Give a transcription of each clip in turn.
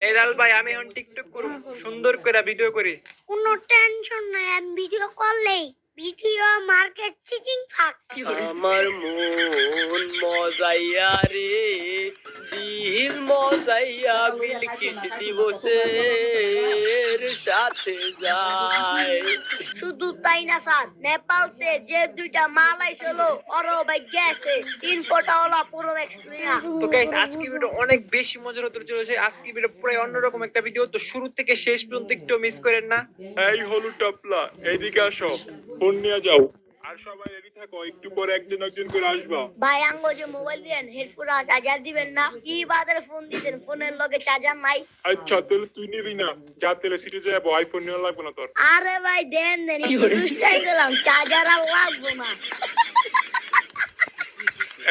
এই লাল ভাই আমি এখন টিকটক করব, সুন্দর করে ভিডিও করিস। কোনো টেনশন নাই, আমি ভিডিও করলেই ভিডিও মার্কেট চিচিং ফাক। আমার মন মজাইয়া রে, দিল মজাইয়া বিলকিস দিবসের সাথে যায়। শুধু তাই না স্যার, নেপালতে যে দুইটা মাল আইছিল ওরও ভাই গেছে 3 ফোটা হলো পুরো এক্সপ্লেয়া। তো গাইস আজকে ভিডিও অনেক বেশি মজার হতে চলেছে। আজকে ভিডিও পুরো অন্যরকম একটা ভিডিও, তো শুরু থেকে শেষ পর্যন্ত একটু মিস করেন না। এই হলু টপলা, এইদিকে আসো, ফোন নিয়ে যাও। আর সবাই রেডি থাকো, একটু পরে একজন একজন করে আসবা। ভাই আঙ্গো যে মোবাইল দিবেন হেডফোন চার্জার দিবেন না, কি বাদের ফোন দিবেন, ফোনের লগে চার্জার নাই। আচ্ছা তাহলে তুই নিবি না, যা তাহলে সিটে যাবো, আইফোন নিয়ে লাগবে না তোর। আরে ভাই দেন দেন, দুষ্টাই গেলাম, চার্জার আর লাগবো না।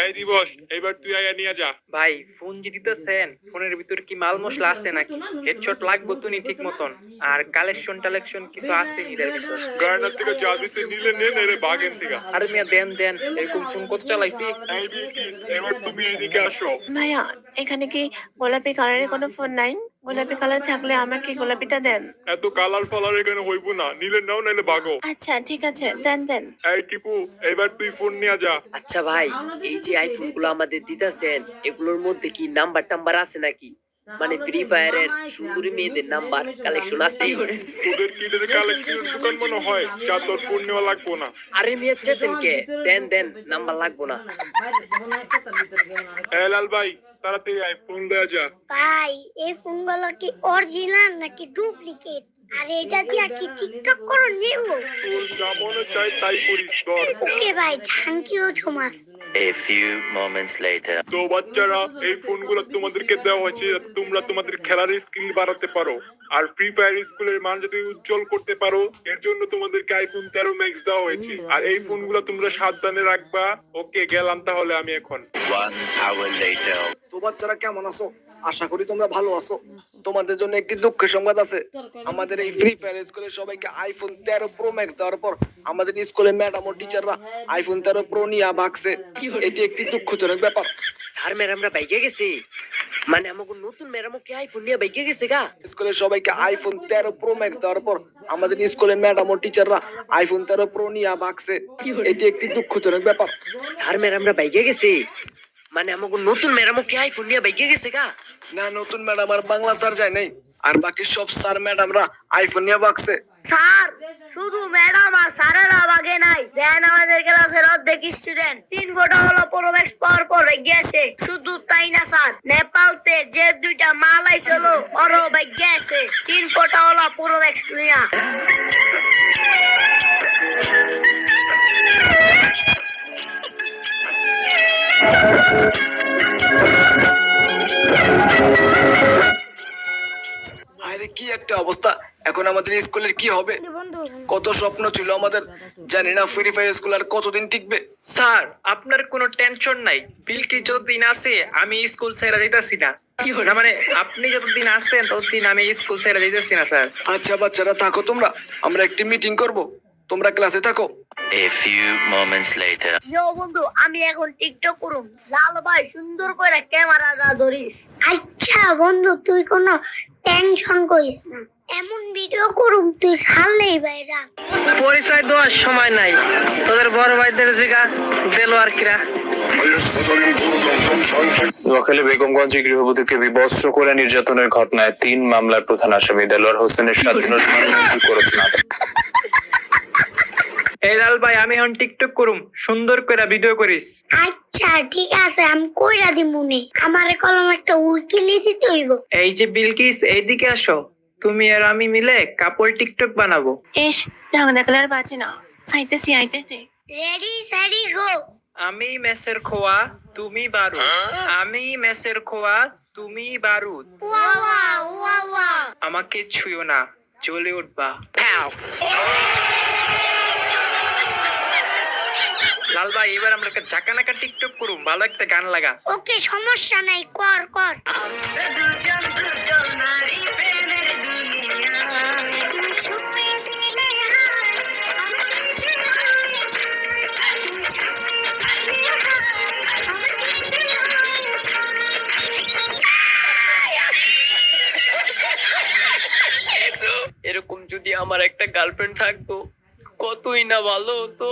এই দিবস, এবার তুই আয়া নিয়ে যা। ভাই ফোন যে দিতেছেন, ফোনের ভিতর কি মাল মশলা আছে নাকি? হেডশট লাগবো তো নি ঠিক মতন, আর কালেকশন টালেকশন কিছু আছে নি এর ভিতর? গার্নার থেকে যা দিছে নিলে নেন, এর বাগেন থেকে। আরে মিয়া দেন দেন, এরকম ফোন কত চালাইছি। এই বিলকিস, এবার তুমি এদিকে আসো। ভাইয়া, এখানে কি গোলাপি কালারের কোনো ফোন নাই? গোলাপি কালার থাকলে আমাকে গোলাপিটা দেন। এত কালার ফালার এখানে হইব না, নিলে নাও নাইলে বাগো। আচ্ছা ঠিক আছে, দেন দেন। এই টিপু, এবার তুই ফোন নিয়ে যা। আচ্ছা ভাই, এই যে আইফোন গুলো আমাদের দিতেছেন, এগুলোর মধ্যে কি নাম্বার টাম্বার আছে নাকি? মানে ফ্রি ফায়ারের সুন্দরী মেয়েদের নাম্বার কালেকশন আছে? তোদের কি এটাতে কালেকশনের দোকান মনে হয়? যা, তোর ফোন নেওয়া লাগবো না। আরে মেয়ে চেতেন কে, দেন দেন, নাম্বার লাগবো না। এ লাল ভাই, তাড়াতাড়ি আয়, ফোন দেয়া যা। ভাই এই ফোনগুলো কি অরিজিনাল নাকি ডুপ্লিকেট? আর এটা দিয়ে কি টিকটক করো নেব? তোর যা মনে চাই তাই করিস, ধর। ওকে ভাই, thank you so much. A few moments later. তো বাচ্চারা, এই ফোনগুলো তোমাদেরকে দেওয়া হয়েছে যাতে তোমরা তোমাদের খেলার স্কিল বাড়াতে পারো, আর ফ্রি ফায়ার স্কুলের মান যাতে উজ্জ্বল করতে পারো, এর জন্য তোমাদেরকে আইফোন 13 ম্যাক্স দেওয়া হয়েছে। আর এই ফোনগুলো তোমরা সাবধানে রাখবা। ওকে, গেলাম তাহলে আমি এখন। 1 hour later. তো বাচ্চারা কেমন আছো? আশা করি তোমরা ভালো আছো। তোমাদের জন্য একটি দুঃখের সংবাদ আছে। আমাদের এই ফ্রি ফায়ার স্কুলের সবাইকে আইফোন 13 প্রো ম্যাক্স দেওয়ার পর আমাদের স্কুলের ম্যাডাম ও টিচাররা আইফোন 13 প্রো নিয়ে ভাগছে। এটি একটি দুঃখজনক ব্যাপার। স্যার ম্যাডামরা বাইকে গেছে, মানে আমাকে নতুন ম্যাডামও কি আইফোন নিয়ে বাইকে গেছে গা? স্কুলের সবাইকে আইফোন 13 প্রো ম্যাক্স দেওয়ার পর আমাদের স্কুলের ম্যাডাম ও টিচাররা আইফোন 13 প্রো নিয়ে ভাগছে। এটি একটি দুঃখজনক ব্যাপার। স্যার ম্যাডামরা বাইকে গেছে, মানে আমাকে নতুন ম্যাডামও কি আইফোন নিয়ে বাইকে গেছে গা? না, নতুন ম্যাডাম আর বাংলা স্যার যায় নাই, আর বাকি সব স্যার ম্যাডামরা আইফোন নিয়ে ভাগছে। স্যার, শুধু ম্যাডাম আর স্যারেরা বাগে নাই, দেন আমাদের ক্লাসের অর্ধেক স্টুডেন্ট 3 ফোটা হলো পুরো ম্যাক্স পাওয়ার পর গেছে। শুধু তাই না স্যার, নেপালতে যে দুইটা মাল আইছিল ওরও ভাই গেছে 3 ফোটা হলো পুরো ম্যাক্স লিয়া। আরে কি একটা অবস্থা! এখন আমাদের স্কুলের কি হবে? কত স্বপ্ন ছিল আমাদের, জানি না ফ্রি ফায়ার স্কুল আর কতদিন টিকবে। স্যার আপনার কোনো টেনশন নাই, বিলকি যতদিন আছে আমি স্কুল ছেড়ে যাইতাছি না। না মানে আপনি যতদিন আছেন ততদিন আমি স্কুল ছেড়ে যাইতাছি না স্যার। আচ্ছা বাচ্চারা থাকো তোমরা, আমরা একটি মিটিং করব, তোমরা ক্লাসে থাকো। A few moments later. ইয়ো বন্ধু, আমি এখন টিকটক করুম। লাল ভাই সুন্দর করে ক্যামেরাটা ধরিস। আচ্ছা বন্ধু, তুই কোনো টেনশন করিস না, এমন ভিডিও করুম তুই ছাড়লেই বাইরা। পরিচয় দেওয়ার সময় নাই, তোদের বড় ভাইদের জিগা দেলোয়ার কিরা। নোয়াখালী বেগমগঞ্জে গৃহবধূকে বিবস্ত্র করে নির্যাতনের ঘটনায় 3 মামলার প্রধান আসামি দেলোয়ার হোসেনের 7 দিনের রিমান্ড মঞ্জুর করেছেন আদালত। এই লাল ভাই আমি এখন টিকটক করুম, সুন্দর করে ভিডিও করিস। আচ্ছা ঠিক আছে, আমি কইরা দিমুনে। আমারে কলম একটা উকিলি দিতে হইব। এই যে বিলকিস, এইদিকে আসো, তুমি আর আমি মিলে কাপড় টিকটক বানাবো। ইস, ঢাকনা কালার বাজে না। আইতেছি আইতেছি। রেডি সেডি গো। আমি মেসের খোয়া তুমি বারুদ, আমি মেসের খোয়া তুমি বারুদ, ওয়া ওয়া ওয়া ওয়া। আমাকে ছুঁয়ো না, জ্বলে উঠবা। ফ্যাও। লাল ভাই এবার আমরা একটা ঝাঁকানাকা টিকটক করুম, ভালো একটা গান লাগা। ওকে, সমস্যা নাই, কর কর। যদি আমার একটা গার্লফ্রেন্ড থাকতো কতই না ভালো হতো।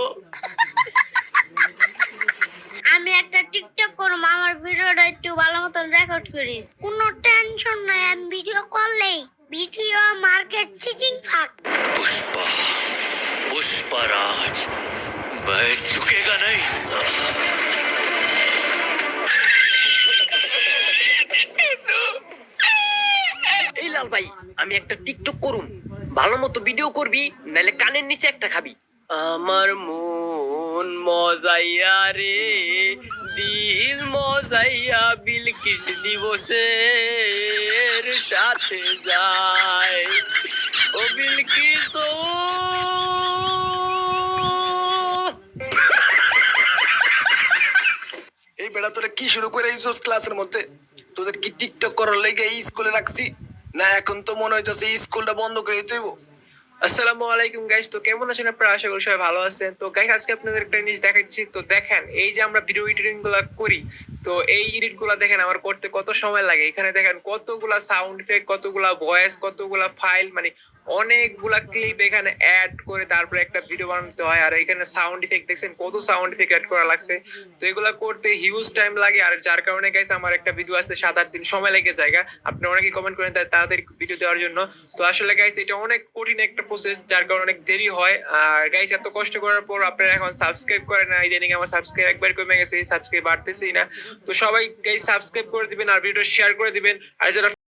আমি একটা টিকটক করবো, আমার ভিডিওটা একটু ভালো মতন রেকর্ড করিস। কোনো টেনশন নাই, আমি ভিডিও করলেই ভিডিও মার্কেট চিচিং ফাক। पुष्पा पुष्पराज बैठ झुकेगा नहीं साला। এই লাল ভাই, আমি একটা টিকটক করুম, ভালো মতো ভিডিও করবি, নাহলে কানের নিচে একটা খাবি। আমার মন মজাইয়া রে, দিল মজাইয়া বিলকিস দিবসের সাথে যায়, ও বিলকিস ও। এই বেটা তোরা কি শুরু করে এইসব ক্লাসের মধ্যে? তোদের কি টিকটক করার লেগে এই স্কুলে রাখছি, না এখন তো মনে হইতেছে এই স্কুলটা বন্ধ করে দিতে হইব? আসসালামু আলাইকুম গাইস, তো কেমন আছেন আপনারা? আশা করি সবাই ভালো আছেন। তো গাইস আজকে আপনাদের একটা জিনিস দেখাচ্ছি। তো দেখেন, এই যে আমরা ভিডিও এডিটিং গুলা করি, তো এই এডিট গুলা দেখেন আমার করতে কত সময় লাগে। এখানে দেখেন কতগুলা সাউন্ড ইফেক্ট, কতগুলা ভয়েস, কতগুলা ফাইল, মানে অনেকগুলা ক্লিপ এখানে অ্যাড করে তারপরে একটা ভিডিও বানাতে হয়। আর এখানে সাউন্ড ইফেক্ট দেখছেন কত সাউন্ড ইফেক্ট অ্যাড করা লাগছে। তো এগুলা করতে হিউজ টাইম লাগে, আর যার কারণে গাইস আমার একটা ভিডিও আসতে 7-8 দিন সময় লেগে যায়। আপনি অনেকে কমেন্ট করেন তাড়াতাড়ি ভিডিও দেওয়ার জন্য। তো আসলে গাইস এটা অনেক কঠিন একটা প্রসেস, যার কারণে অনেক দেরি হয়। আর গাইস এত কষ্ট করার পর আপনারা এখন সাবস্ক্রাইব করেন না, ইদানিং আমার সাবস্ক্রাইব একবার কমে গেছে, সাবস্ক্রাইব বাড়তেছেই না। তো সবাই গাইস সাবস্ক্রাইব করে দিবেন আর ভিডিও শেয়ার করে দিবেন। আর যারা